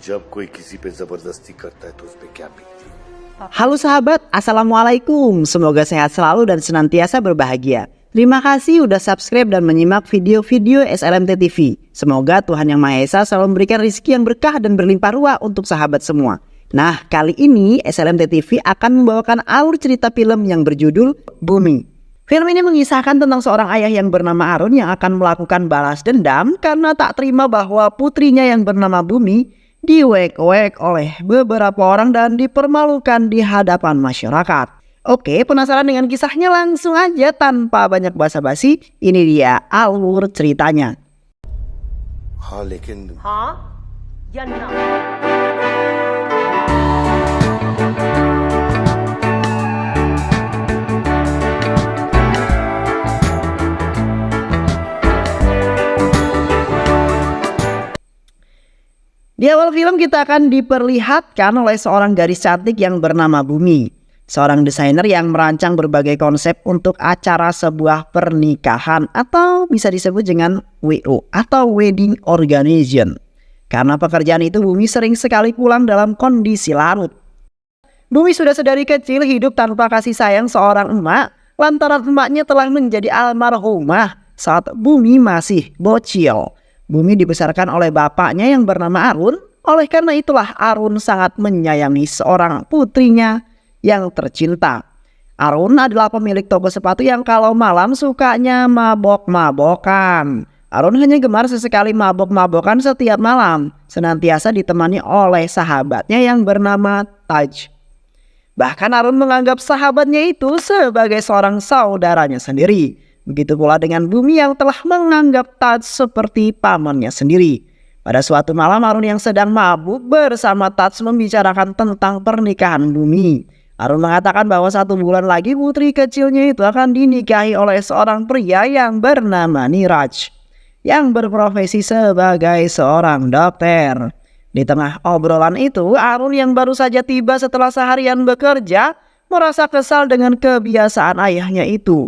जब कोई किसी पे जबरदस्ती करता है तो उस पे क्या बीतती है। Halo sahabat, Assalamualaikum. Semoga sehat selalu dan senantiasa berbahagia. Terima kasih udah subscribe dan menyimak video-video SLMT TV. Semoga Tuhan Yang Maha Esa selalu memberikan rezeki yang berkah dan berlimpah ruah untuk sahabat semua. Nah, kali ini SLMT TV akan membawakan alur cerita film yang berjudul Bumi. Film ini mengisahkan tentang seorang ayah yang bernama Arun yang akan melakukan balas dendam karena tak terima bahwa putrinya yang bernama Bumi diwek-wek oleh beberapa orang dan dipermalukan di hadapan masyarakat. Oke, penasaran dengan kisahnya? Langsung aja tanpa banyak basa-basi, ini dia alur ceritanya. हाँ लेकिन हाँ या ना। Di awal film kita akan diperlihatkan oleh seorang gadis cantik yang bernama Bumi. Seorang desainer yang merancang berbagai konsep untuk acara sebuah pernikahan atau bisa disebut dengan WO atau Wedding Organization. Karena pekerjaan itu Bumi sering sekali pulang dalam kondisi larut. Bumi sudah sedari kecil hidup tanpa kasih sayang seorang emak lantaran emaknya telah menjadi almarhumah saat Bumi masih bocil. Bumi dibesarkan oleh bapaknya yang bernama Arun. Oleh karena itulah Arun sangat menyayangi seorang putrinya yang tercinta. Arun adalah pemilik toko sepatu yang kalau malam sukanya mabok-mabokan. Arun hanya gemar sesekali mabok-mabokan setiap malam, senantiasa ditemani oleh sahabatnya yang bernama Taj. Bahkan Arun menganggap sahabatnya itu sebagai seorang saudaranya sendiri. Begitu pula dengan Bumi yang telah menganggap Taj seperti pamannya sendiri. Pada suatu malam Arun yang sedang mabuk bersama Taj membicarakan tentang pernikahan Bumi. Arun mengatakan bahwa 1 bulan lagi putri kecilnya itu akan dinikahi oleh seorang pria yang bernama Niraj, yang berprofesi sebagai seorang dokter. Di tengah obrolan itu, Arun yang baru saja tiba setelah seharian bekerja merasa kesal dengan kebiasaan ayahnya itu,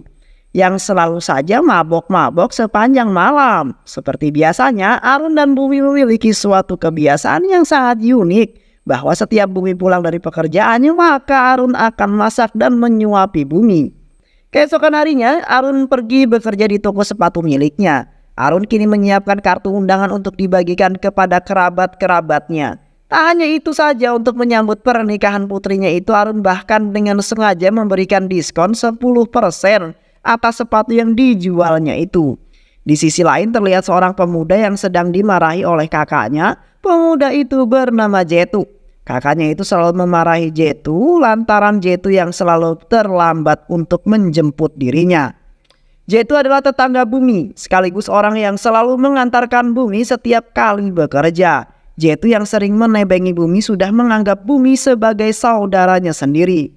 yang selalu saja mabok-mabok sepanjang malam. Seperti biasanya, Arun dan Bumi memiliki suatu kebiasaan yang sangat unik, bahwa setiap Bumi pulang dari pekerjaannya, maka Arun akan masak dan menyuapi Bumi. Keesokan harinya, Arun pergi bekerja di toko sepatu miliknya. Arun kini menyiapkan kartu undangan untuk dibagikan kepada kerabat-kerabatnya. Tak hanya itu saja, untuk menyambut pernikahan putrinya itu, Arun bahkan dengan sengaja memberikan diskon 10% atas sepatu yang dijualnya itu. Di sisi lain terlihat seorang pemuda yang sedang dimarahi oleh kakaknya. Pemuda itu bernama Jetu. Kakaknya itu selalu memarahi Jetu lantaran Jetu yang selalu terlambat untuk menjemput dirinya. Jetu adalah tetangga Bumi, sekaligus orang yang selalu mengantarkan Bumi setiap kali bekerja. Jetu yang sering menebengi Bumi sudah menganggap Bumi sebagai saudaranya sendiri.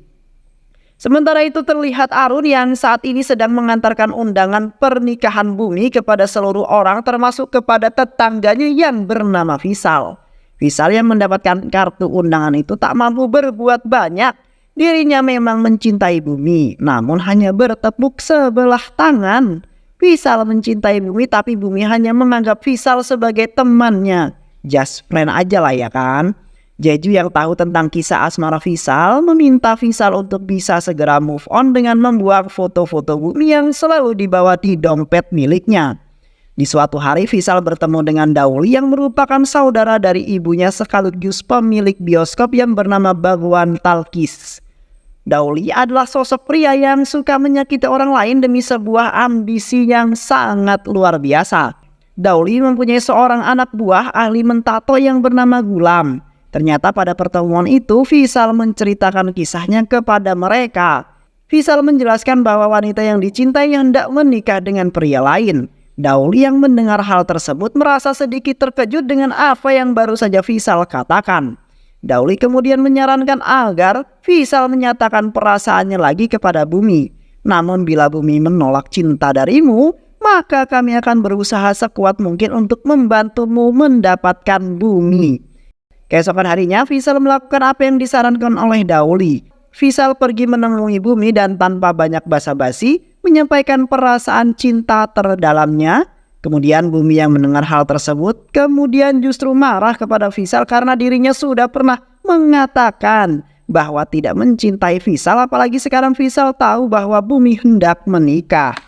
Sementara itu terlihat Arun yang saat ini sedang mengantarkan undangan pernikahan Bumi kepada seluruh orang, termasuk kepada tetangganya yang bernama Visal. Visal yang mendapatkan kartu undangan itu tak mampu berbuat banyak. Dirinya memang mencintai Bumi, namun hanya bertepuk sebelah tangan. Visal mencintai Bumi, tapi Bumi hanya menganggap Visal sebagai temannya. Just friend aja lah ya kan. Jeju yang tahu tentang kisah asmara Visal meminta Visal untuk bisa segera move on dengan membuang foto-foto Bumi yang selalu dibawa di dompet miliknya. Di suatu hari Visal bertemu dengan Dauli yang merupakan saudara dari ibunya sekaligus pemilik bioskop yang bernama Bhagwan Talkies. Dauli adalah sosok pria yang suka menyakiti orang lain demi sebuah ambisi yang sangat luar biasa. Dauli mempunyai seorang anak buah ahli mentato yang bernama Gulam. Ternyata pada pertemuan itu Visal menceritakan kisahnya kepada mereka. Visal menjelaskan bahwa wanita yang dicintai hendak menikah dengan pria lain. Dauli yang mendengar hal tersebut merasa sedikit terkejut dengan apa yang baru saja Visal katakan. Dauli kemudian menyarankan agar Visal menyatakan perasaannya lagi kepada Bumi. Namun bila Bumi menolak cinta darimu, maka kami akan berusaha sekuat mungkin untuk membantumu mendapatkan Bumi. Keesokan harinya Visal melakukan apa yang disarankan oleh Dauli. Visal pergi menemui Bumi dan tanpa banyak basa-basi menyampaikan perasaan cinta terdalamnya Kemudian Bumi yang mendengar hal tersebut kemudian justru marah kepada Visal karena dirinya sudah pernah mengatakan bahwa tidak mencintai Visal, apalagi sekarang Visal tahu bahwa Bumi hendak menikah.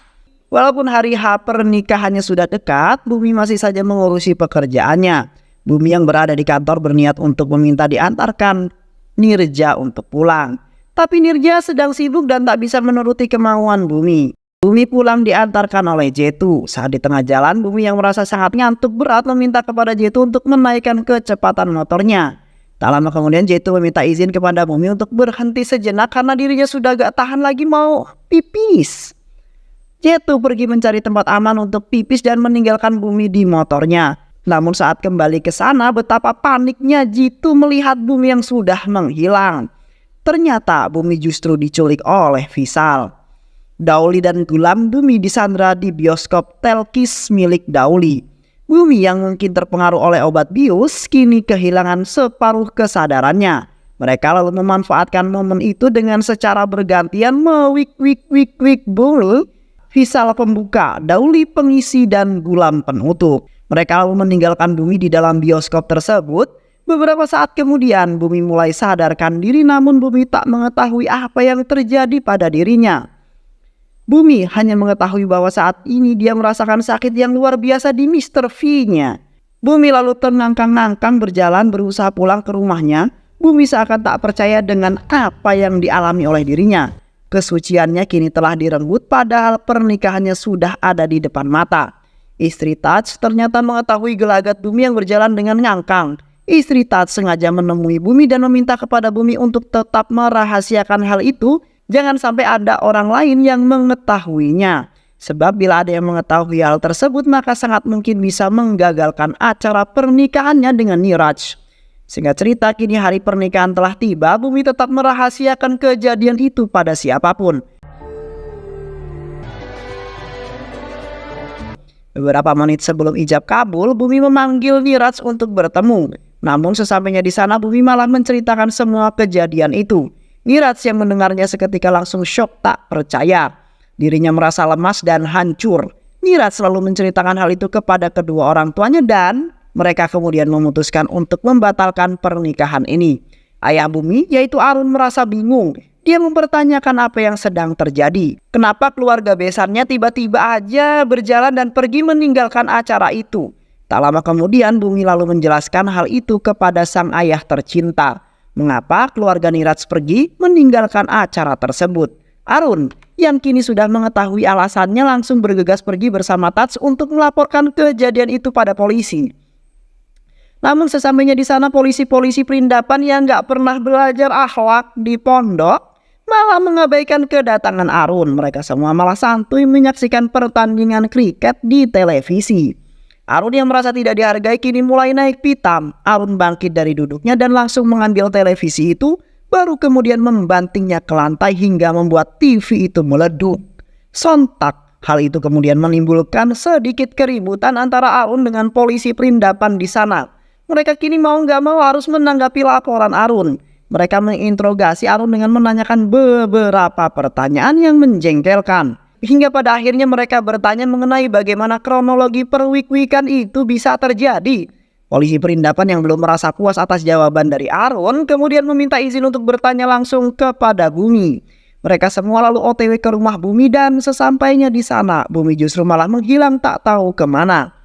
Walaupun hari H pernikahannya sudah dekat, Bumi masih saja mengurusi pekerjaannya. Bumi yang berada di kantor berniat untuk meminta diantarkan Nirja untuk pulang. Tapi Nirja sedang sibuk dan tak bisa menuruti kemauan Bumi. Bumi pulang diantarkan oleh Jetu. Saat di tengah jalan, Bumi yang merasa sangat ngantuk berat meminta kepada Jetu untuk menaikkan kecepatan motornya. Tak lama kemudian Jetu meminta izin kepada Bumi untuk berhenti sejenak karena dirinya sudah gak tahan lagi mau pipis. Jetu pergi mencari tempat aman untuk pipis dan meninggalkan Bumi di motornya. Namun saat kembali ke sana, betapa paniknya Jetu melihat Bumi yang sudah menghilang. Ternyata Bumi justru diculik oleh Visal. Dauli dan Gulam Bumi disandra di bioskop Telkis milik Dauli. Bumi yang mungkin terpengaruh oleh obat bius kini kehilangan separuh kesadarannya. Mereka lalu memanfaatkan momen itu dengan secara bergantian mewik-wik-wik-wik bulu. Visal pembuka, Dauli pengisi, dan Gulam penutup. Mereka lalu meninggalkan Bumi di dalam bioskop tersebut. Beberapa saat kemudian Bumi mulai sadarkan diri, namun Bumi tak mengetahui apa yang terjadi pada dirinya. Bumi hanya mengetahui bahwa saat ini dia merasakan sakit yang luar biasa di Mr. V-nya. Bumi lalu terngangkang-ngangkang berjalan berusaha pulang ke rumahnya. Bumi seakan tak percaya dengan apa yang dialami oleh dirinya. Kesuciannya kini telah direnggut padahal pernikahannya sudah ada di depan mata. Istri Taj ternyata mengetahui gelagat Bumi yang berjalan dengan ngangkang. Istri Taj sengaja menemui Bumi dan meminta kepada Bumi untuk tetap merahasiakan hal itu. Jangan sampai ada orang lain yang mengetahuinya. Sebab bila ada yang mengetahui hal tersebut maka sangat mungkin bisa menggagalkan acara pernikahannya dengan Niraj. Singkat cerita, kini hari pernikahan telah tiba. Bumi tetap merahasiakan kejadian itu pada siapapun. Beberapa menit sebelum ijab kabul, Bumi memanggil Niraj untuk bertemu. Namun sesampainya di sana, Bumi malah menceritakan semua kejadian itu. Niraj yang mendengarnya seketika langsung syok tak percaya. Dirinya merasa lemas dan hancur. Niraj selalu menceritakan hal itu kepada kedua orang tuanya dan mereka kemudian memutuskan untuk membatalkan pernikahan ini. Ayah Bumi yaitu Arun merasa bingung. Dia mempertanyakan apa yang sedang terjadi. Kenapa keluarga besarnya tiba-tiba aja berjalan dan pergi meninggalkan acara itu. Tak lama kemudian Bumi lalu menjelaskan hal itu kepada sang ayah tercinta. Mengapa keluarga Niraj pergi meninggalkan acara tersebut. Arun yang kini sudah mengetahui alasannya langsung bergegas pergi bersama Taj untuk melaporkan kejadian itu pada polisi. Namun sesampainya di sana polisi-polisi perindapan yang gak pernah belajar akhlak di pondok malah mengabaikan kedatangan Arun. Mereka semua malah santuy menyaksikan pertandingan kriket di televisi. Arun yang merasa tidak dihargai kini mulai naik pitam. Arun bangkit dari duduknya dan langsung mengambil televisi itu, baru kemudian membantingnya ke lantai hingga membuat TV itu meleduk. Sontak hal itu kemudian menimbulkan sedikit keributan antara Arun dengan polisi perindapan di sana. Mereka kini mau gak mau harus menanggapi laporan Arun. Mereka menginterogasi Arun dengan menanyakan beberapa pertanyaan yang menjengkelkan. Hingga pada akhirnya mereka bertanya mengenai bagaimana kronologi perwik-wikan itu bisa terjadi. Polisi perindapan yang belum merasa puas atas jawaban dari Arun kemudian meminta izin untuk bertanya langsung kepada Bumi. Mereka semua lalu OTW ke rumah Bumi dan sesampainya di sana Bumi justru malah menghilang tak tahu kemana.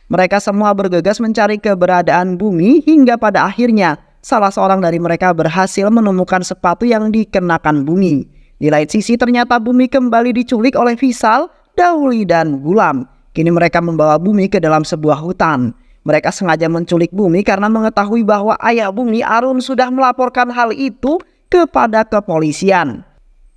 Mereka semua bergegas mencari keberadaan Bumi hingga pada akhirnya salah seorang dari mereka berhasil menemukan sepatu yang dikenakan Bumi. Di lain sisi ternyata Bumi kembali diculik oleh Visal, Dauli, dan Gulam. Kini mereka membawa Bumi ke dalam sebuah hutan. Mereka sengaja menculik Bumi karena mengetahui bahwa ayah Bumi Arun sudah melaporkan hal itu kepada kepolisian.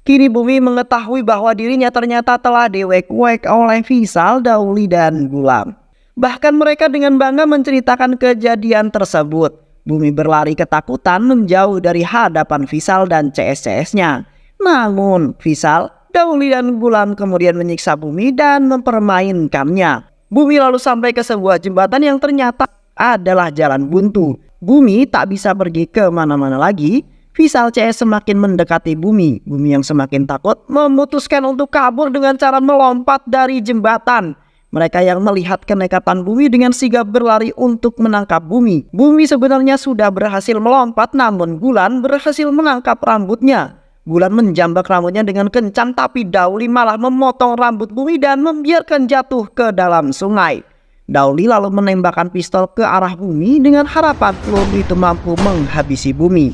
Kini Bumi mengetahui bahwa dirinya ternyata telah diwek-wek oleh Visal, Dauli, dan Gulam. Bahkan mereka dengan bangga menceritakan kejadian tersebut. Bumi berlari ketakutan menjauh dari hadapan Visal dan CS-CS-nya. Namun Visal, Dauli, dan Gulam kemudian menyiksa Bumi dan mempermainkannya. Bumi lalu sampai ke sebuah jembatan yang ternyata adalah jalan buntu. Bumi tak bisa pergi ke mana-mana lagi. Visal CS semakin mendekati Bumi. Bumi yang semakin takut memutuskan untuk kabur dengan cara melompat dari jembatan. Mereka yang melihat kenekatan Bumi dengan sigap berlari untuk menangkap Bumi. Bumi sebenarnya sudah berhasil melompat, namun Bulan berhasil menangkap rambutnya. Bulan menjambak rambutnya dengan kencang, tapi Dauli malah memotong rambut Bumi dan membiarkan jatuh ke dalam sungai. Dauli lalu menembakkan pistol ke arah Bumi dengan harapan peluru itu mampu menghabisi Bumi.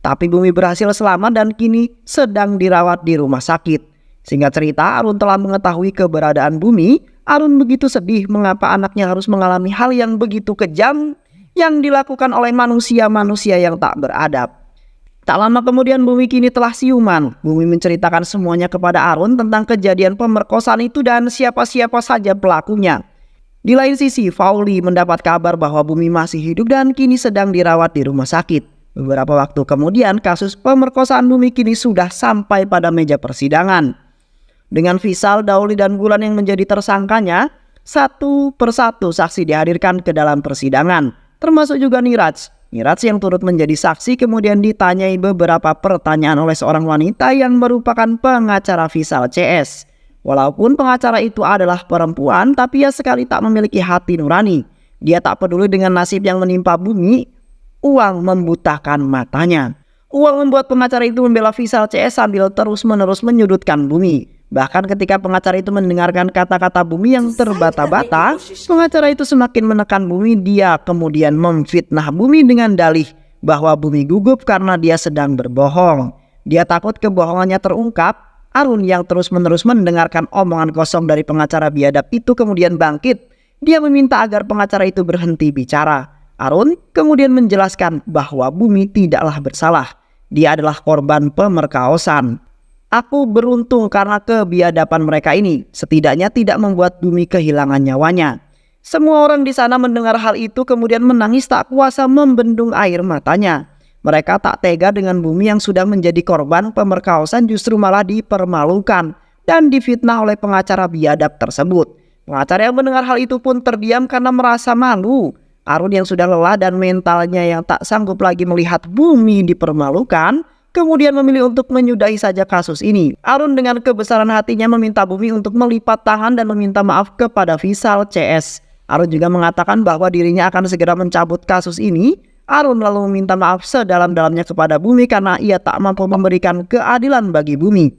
Tapi Bumi berhasil selamat dan kini sedang dirawat di rumah sakit. Singkat cerita, Arun telah mengetahui keberadaan Bumi. Arun begitu sedih mengapa anaknya harus mengalami hal yang begitu kejam yang dilakukan oleh manusia-manusia yang tak beradab. Tak lama kemudian Bumi kini telah siuman. Bumi menceritakan semuanya kepada Arun tentang kejadian pemerkosaan itu dan siapa-siapa saja pelakunya. Di lain sisi, Fauli mendapat kabar bahwa Bumi masih hidup dan kini sedang dirawat di rumah sakit. Beberapa waktu kemudian, kasus pemerkosaan Bumi kini sudah sampai pada meja persidangan. Dengan Visal, Dauli, dan Bulan yang menjadi tersangkanya, satu persatu saksi dihadirkan ke dalam persidangan, termasuk juga Niraj. Niraj yang turut menjadi saksi kemudian ditanyai beberapa pertanyaan oleh seorang wanita yang merupakan pengacara Visal CS. Walaupun pengacara itu adalah perempuan, tapi ia sekali tak memiliki hati nurani. Dia tak peduli dengan nasib yang menimpa Bumi. Uang membutakan matanya. Uang membuat pengacara itu membela Visal CS sambil terus-menerus menyudutkan Bumi. Bahkan ketika pengacara itu mendengarkan kata-kata Bumi yang terbata-bata, pengacara itu semakin menekan Bumi. Dia kemudian memfitnah Bumi dengan dalih bahwa Bumi gugup karena dia sedang berbohong. Dia takut kebohongannya terungkap. Arun yang terus-menerus mendengarkan omongan kosong dari pengacara biadab itu kemudian bangkit. Dia meminta agar pengacara itu berhenti bicara. Arun kemudian menjelaskan bahwa Bumi tidaklah bersalah. Dia adalah korban pemerkosaan. Aku beruntung karena kebiadaban mereka ini setidaknya tidak membuat Bumi kehilangan nyawanya. Semua orang di sana mendengar hal itu kemudian menangis tak kuasa membendung air matanya. Mereka tak tega dengan Bumi yang sudah menjadi korban pemerkosaan justru malah dipermalukan dan difitnah oleh pengacara biadab tersebut. Pengacara yang mendengar hal itu pun terdiam karena merasa malu. Arun yang sudah lelah dan mentalnya yang tak sanggup lagi melihat Bumi dipermalukan, kemudian memilih untuk menyudahi saja kasus ini. Arun dengan kebesaran hatinya meminta Bumi untuk melipat tangan dan meminta maaf kepada Visal CS. Arun juga mengatakan bahwa dirinya akan segera mencabut kasus ini. Arun lalu meminta maaf sedalam-dalamnya kepada Bumi karena ia tak mampu memberikan keadilan bagi Bumi.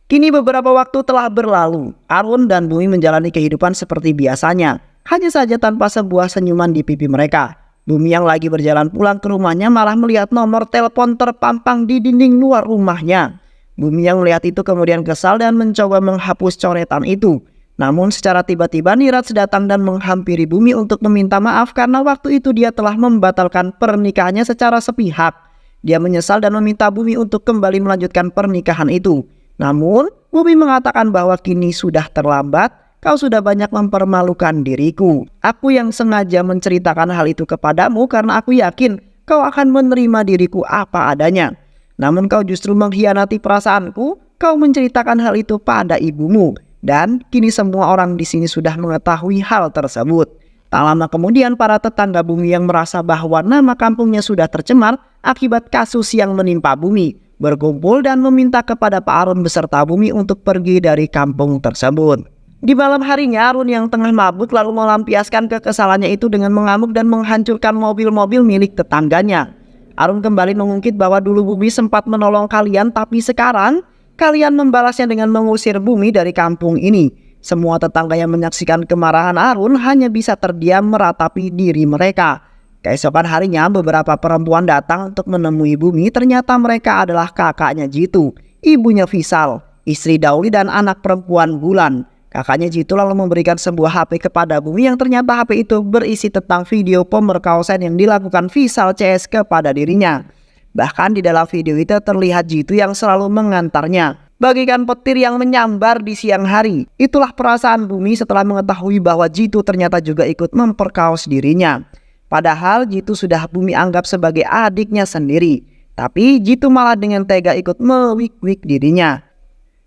Kini beberapa waktu telah berlalu. Arun dan Bumi menjalani kehidupan seperti biasanya, hanya saja tanpa sebuah senyuman di pipi mereka. Bumi yang lagi berjalan pulang ke rumahnya malah melihat nomor telepon terpampang di dinding luar rumahnya. Bumi yang melihat itu kemudian kesal dan mencoba menghapus coretan itu. Namun secara tiba-tiba Niraj datang dan menghampiri Bumi untuk meminta maaf karena waktu itu dia telah membatalkan pernikahannya secara sepihak. Dia menyesal dan meminta Bumi untuk kembali melanjutkan pernikahan itu. Namun Bumi mengatakan bahwa kini sudah terlambat, kau sudah banyak mempermalukan diriku. Aku yang sengaja menceritakan hal itu kepadamu karena aku yakin kau akan menerima diriku apa adanya. Namun kau justru mengkhianati perasaanku, kau menceritakan hal itu pada ibumu. Dan kini semua orang di sini sudah mengetahui hal tersebut. Tak lama kemudian para tetangga Bumi yang merasa bahwa nama kampungnya sudah tercemar akibat kasus yang menimpa Bumi berkumpul dan meminta kepada Pak Arun beserta Bumi untuk pergi dari kampung tersebut. Di malam harinya Arun yang tengah mabuk lalu melampiaskan kekesalannya itu dengan mengamuk dan menghancurkan mobil-mobil milik tetangganya. Arun kembali mengungkit bahwa dulu Bumi sempat menolong kalian, tapi sekarang kalian membalasnya dengan mengusir Bumi dari kampung ini. Semua tetangga yang menyaksikan kemarahan Arun hanya bisa terdiam meratapi diri mereka. Keesokan harinya beberapa perempuan datang untuk menemui Bumi. Ternyata mereka adalah kakaknya Jitu, ibunya Visal, istri Dauli dan anak perempuan Bulan. Kakaknya Jitu lalu memberikan sebuah HP kepada Bumi yang ternyata HP itu berisi tentang video pemerkosaan yang dilakukan Visal CS kepada dirinya. Bahkan di dalam video itu terlihat Jitu yang selalu mengantarnya bagikan petir yang menyambar di siang hari. Itulah perasaan Bumi setelah mengetahui bahwa Jitu ternyata juga ikut memperkaos dirinya. Padahal Jitu sudah Bumi anggap sebagai adiknya sendiri. Tapi Jitu malah dengan tega ikut mewik-wik dirinya.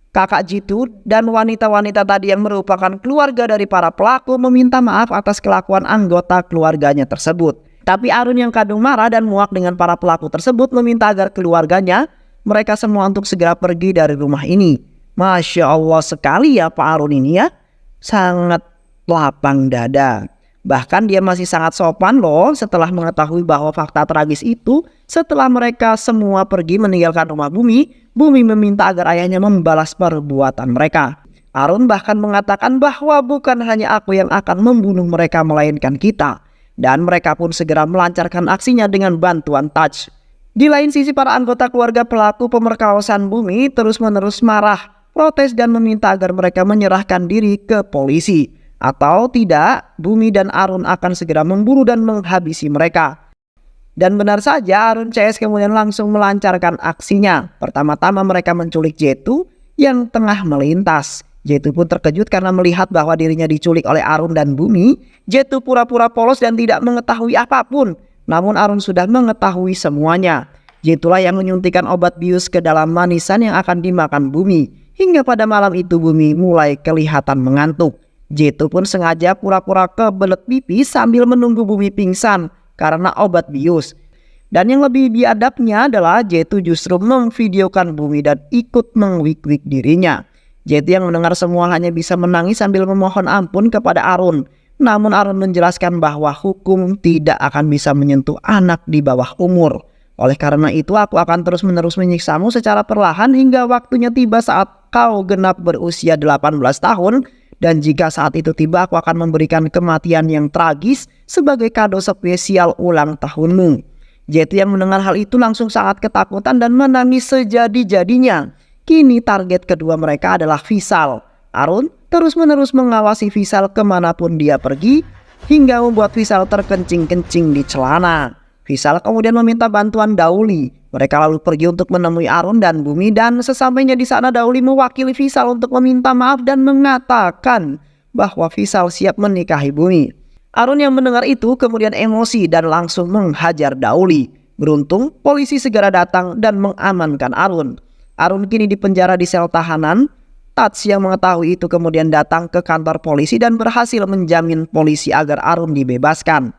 Kakak Jitu dan wanita-wanita tadi yang merupakan keluarga dari para pelaku meminta maaf atas kelakuan anggota keluarganya tersebut. Tapi Arun yang kadung marah dan muak dengan para pelaku tersebut meminta agar keluarganya mereka semua untuk segera pergi dari rumah ini. Masya Allah sekali ya Pak Arun ini ya. Sangat lapang dada. Bahkan dia masih sangat sopan loh setelah mengetahui bahwa fakta tragis itu. Setelah mereka semua pergi meninggalkan rumah Bumi, Bumi meminta agar ayahnya membalas perbuatan mereka. Arun bahkan mengatakan bahwa bukan hanya aku yang akan membunuh mereka melainkan kita. Dan mereka pun segera melancarkan aksinya dengan bantuan Taj. Di lain sisi, para anggota keluarga pelaku pemerkosaan Bumi terus-menerus marah, protes dan meminta agar mereka menyerahkan diri ke polisi. Atau tidak, Bumi dan Arun akan segera memburu dan menghabisi mereka. Dan benar saja, Arun CS kemudian langsung melancarkan aksinya. Pertama-tama mereka menculik Jetu yang tengah melintas. Jetu pun terkejut karena melihat bahwa dirinya diculik oleh Arun dan Bumi. Jetu pura-pura polos dan tidak mengetahui apapun. Namun Arun sudah mengetahui semuanya. Jetulah yang menyuntikkan obat bius ke dalam manisan yang akan dimakan Bumi. Hingga pada malam itu Bumi mulai kelihatan mengantuk. Jetu pun sengaja pura-pura kebelet pipi sambil menunggu Bumi pingsan karena obat bius. Dan yang lebih biadabnya adalah Jetu justru memvideokan Bumi dan ikut mengwik-wik dirinya. Jetu yang mendengar semua hanya bisa menangis sambil memohon ampun kepada Arun. Namun Arun menjelaskan bahwa hukum tidak akan bisa menyentuh anak di bawah umur. Oleh karena itu aku akan terus-menerus menyiksamu secara perlahan hingga waktunya tiba saat kau genap berusia 18 tahun. Dan jika saat itu tiba, aku akan memberikan kematian yang tragis sebagai kado spesial ulang tahunmu. Jetu yang mendengar hal itu langsung sangat ketakutan dan menangis sejadi-jadinya. Kini target kedua mereka adalah Visal. Arun terus-menerus mengawasi Visal kemanapun dia pergi, hingga membuat Visal terkencing-kencing di celana. Visal kemudian meminta bantuan Dauli. Mereka lalu pergi untuk menemui Arun dan Bumi, dan sesampainya di sana Dauli mewakili Visal untuk meminta maaf dan mengatakan bahwa Visal siap menikahi Bumi. Arun yang mendengar itu kemudian emosi dan langsung menghajar Dauli. Beruntung polisi segera datang dan mengamankan Arun. Arun kini dipenjara di sel tahanan. Tats yang mengetahui itu kemudian datang ke kantor polisi dan berhasil menjamin polisi agar Arun dibebaskan.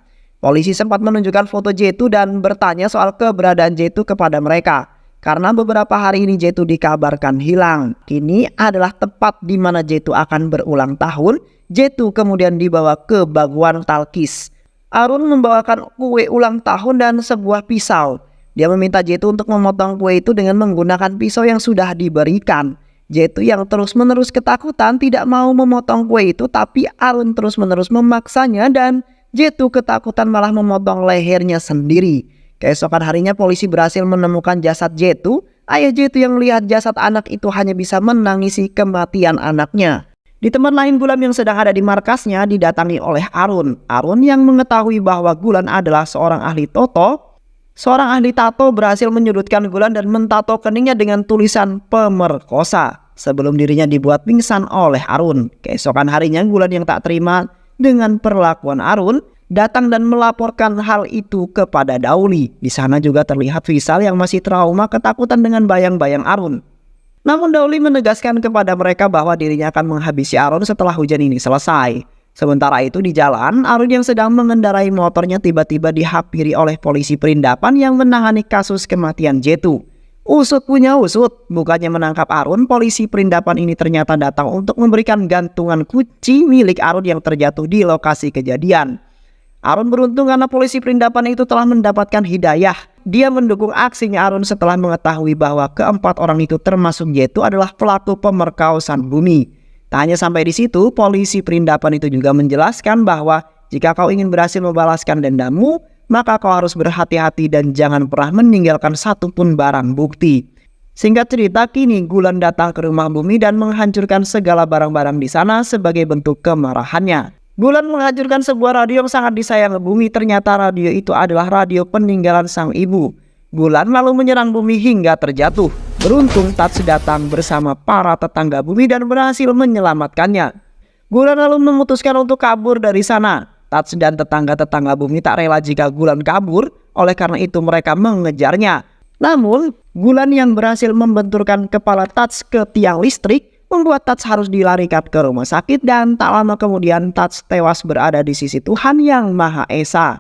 Polisi sempat menunjukkan foto Jetu dan bertanya soal keberadaan Jetu kepada mereka. Karena beberapa hari ini Jetu dikabarkan hilang. Kini adalah tepat di mana Jetu akan berulang tahun. Jetu kemudian dibawa ke Baguan Talkis. Arun membawakan kue ulang tahun dan sebuah pisau. Dia meminta Jetu untuk memotong kue itu dengan menggunakan pisau yang sudah diberikan. Jetu yang terus-menerus ketakutan tidak mau memotong kue itu, tapi Arun terus-menerus memaksanya dan Jetu ketakutan malah memotong lehernya sendiri. Keesokan harinya polisi berhasil menemukan jasad Jetu. Ayah Jetu yang melihat jasad anak itu hanya bisa menangisi kematian anaknya. Di tempat lain, Gulam yang sedang ada di markasnya didatangi oleh Arun. Arun yang mengetahui bahwa Gulan adalah seorang ahli tato. Seorang ahli tato berhasil menyudutkan Gulan dan mentato keningnya dengan tulisan pemerkosa sebelum dirinya dibuat pingsan oleh Arun. Keesokan harinya Gulan yang tak terima dengan perlakuan Arun datang dan melaporkan hal itu kepada Dauli. Di sana juga terlihat Visal yang masih trauma ketakutan dengan bayang-bayang Arun. Namun Dauli menegaskan kepada mereka bahwa dirinya akan menghabisi Arun setelah hujan ini selesai. Sementara itu di jalan, Arun yang sedang mengendarai motornya tiba-tiba dihampiri oleh polisi perindapan yang menangani kasus kematian Jetu. Usut punya usut, bukannya menangkap Arun, polisi perindapan ini ternyata datang untuk memberikan gantungan kunci milik Arun yang terjatuh di lokasi kejadian. Arun beruntung karena polisi perindapan itu telah mendapatkan hidayah. Dia mendukung aksinya Arun setelah mengetahui bahwa keempat orang itu termasuk Jetu adalah pelaku pemerkosaan Bumi. Tak hanya sampai di situ, polisi perindapan itu juga menjelaskan bahwa jika kau ingin berhasil membalaskan dendammu, maka kau harus berhati-hati dan jangan pernah meninggalkan satupun barang bukti. Singkat cerita, kini Gulan datang ke rumah Bumi dan menghancurkan segala barang-barang di sana sebagai bentuk kemarahannya. Gulan menghancurkan sebuah radio yang sangat disayang Bumi. Ternyata radio itu adalah radio peninggalan sang ibu. Gulan lalu menyerang Bumi hingga terjatuh. Beruntung Tats datang bersama para tetangga Bumi dan berhasil menyelamatkannya. Gulan lalu memutuskan untuk kabur dari sana. Tats dan tetangga-tetangga Bumi tak rela jika Gulan kabur, oleh karena itu mereka mengejarnya. Namun, Gulan yang berhasil membenturkan kepala Tats ke tiang listrik membuat Tats harus dilarikan ke rumah sakit dan tak lama kemudian Tats tewas berada di sisi Tuhan Yang Maha Esa.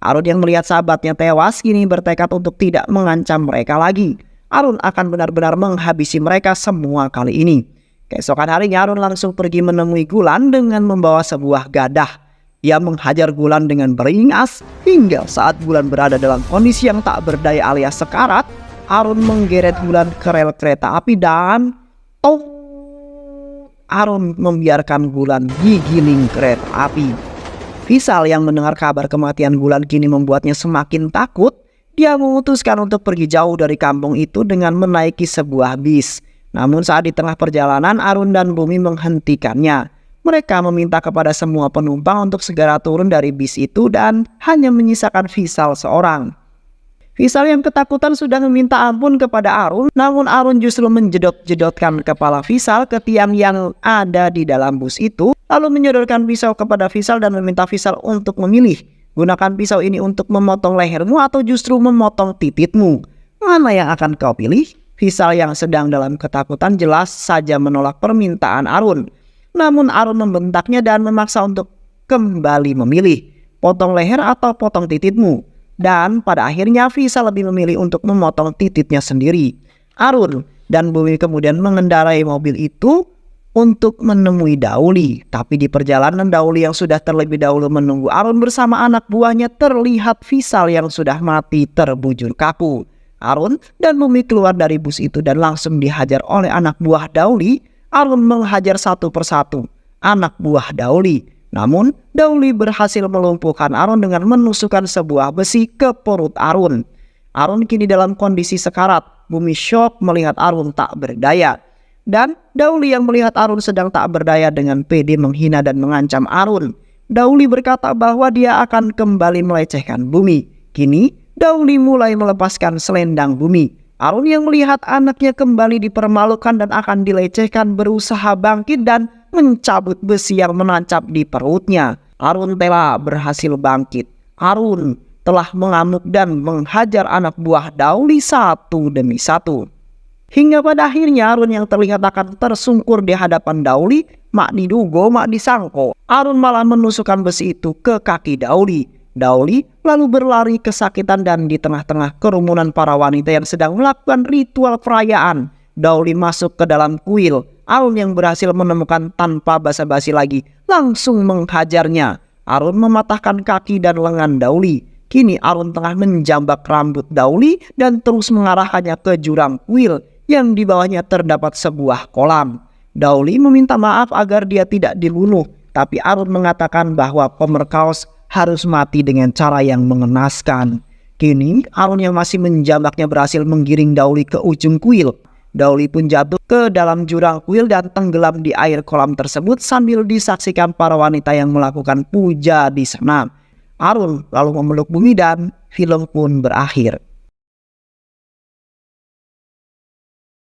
Arun yang melihat sahabatnya tewas kini bertekad untuk tidak mengancam mereka lagi. Arun akan benar-benar menghabisi mereka semua kali ini. Keesokan harinya Arun langsung pergi menemui Gulan dengan membawa sebuah gadah. Ia menghajar Gulan dengan beringas hingga saat Gulan berada dalam kondisi yang tak berdaya alias sekarat. Arun menggeret Gulan ke rel kereta api dan Arun membiarkan Gulan digiling kereta api. Visal yang mendengar kabar kematian Gulan kini membuatnya semakin takut. Dia memutuskan untuk pergi jauh dari kampung itu dengan menaiki sebuah bis. Namun saat di tengah perjalanan Arun dan Bumi menghentikannya. Mereka meminta kepada semua penumpang untuk segera turun dari bis itu dan hanya menyisakan Visal seorang. Visal yang ketakutan sudah meminta ampun kepada Arun, namun Arun justru menjedot-jedotkan kepala Visal ke tiang yang ada di dalam bus itu, lalu menyodorkan pisau kepada Visal dan meminta Visal untuk memilih. Gunakan pisau ini untuk memotong lehermu atau justru memotong titikmu. Mana yang akan kau pilih? Visal yang sedang dalam ketakutan jelas saja menolak permintaan Arun. Namun Arun membentaknya dan memaksa untuk kembali memilih. Potong leher atau potong titikmu. Dan pada akhirnya Visal lebih memilih untuk memotong titiknya sendiri. Arun dan Bumi kemudian mengendarai mobil itu untuk menemui Dauli. Tapi di perjalanan Dauli yang sudah terlebih dahulu menunggu Arun bersama anak buahnya terlihat Visal yang sudah mati terbujur kaku. Arun dan Bumi keluar dari bus itu dan langsung dihajar oleh anak buah Dauli. Arun menghajar satu persatu anak buah Dauli. Namun Dauli berhasil melumpuhkan Arun dengan menusukkan sebuah besi ke perut Arun. Arun kini dalam kondisi sekarat. Bumi syok melihat Arun tak berdaya. Dan Dauli yang melihat Arun sedang tak berdaya dengan pede menghina dan mengancam Arun. Dauli berkata bahwa dia akan kembali melecehkan Bumi. Kini Dauli mulai melepaskan selendang Bumi. Arun yang melihat anaknya kembali dipermalukan dan akan dilecehkan berusaha bangkit dan mencabut besi yang menancap di perutnya. Arun telah berhasil bangkit. Arun telah mengamuk dan menghajar anak buah Dauli satu demi satu. Hingga pada akhirnya Arun yang terlihat akan tersungkur di hadapan Dauli, mak didugo mak disangko. Arun malah menusukkan besi itu ke kaki Dauli. Dauli lalu berlari kesakitan dan di tengah-tengah kerumunan para wanita yang sedang melakukan ritual perayaan, Dauli masuk ke dalam kuil. Arun yang berhasil menemukan tanpa basa-basi lagi langsung menghajarnya. Arun mematahkan kaki dan lengan Dauli. Kini Arun tengah menjambak rambut Dauli dan terus mengarahkannya ke jurang kuil yang di bawahnya terdapat sebuah kolam. Dauli meminta maaf agar dia tidak dibunuh, tapi Arun mengatakan bahwa Pemerkaos harus mati dengan cara yang mengenaskan. Kini Arun yang masih menjambaknya berhasil menggiring Dauli ke ujung kuil. Dauli pun jatuh ke dalam jurang kuil dan tenggelam di air kolam tersebut sambil disaksikan para wanita yang melakukan puja di sana. Arun lalu memeluk Bumi dan film pun berakhir.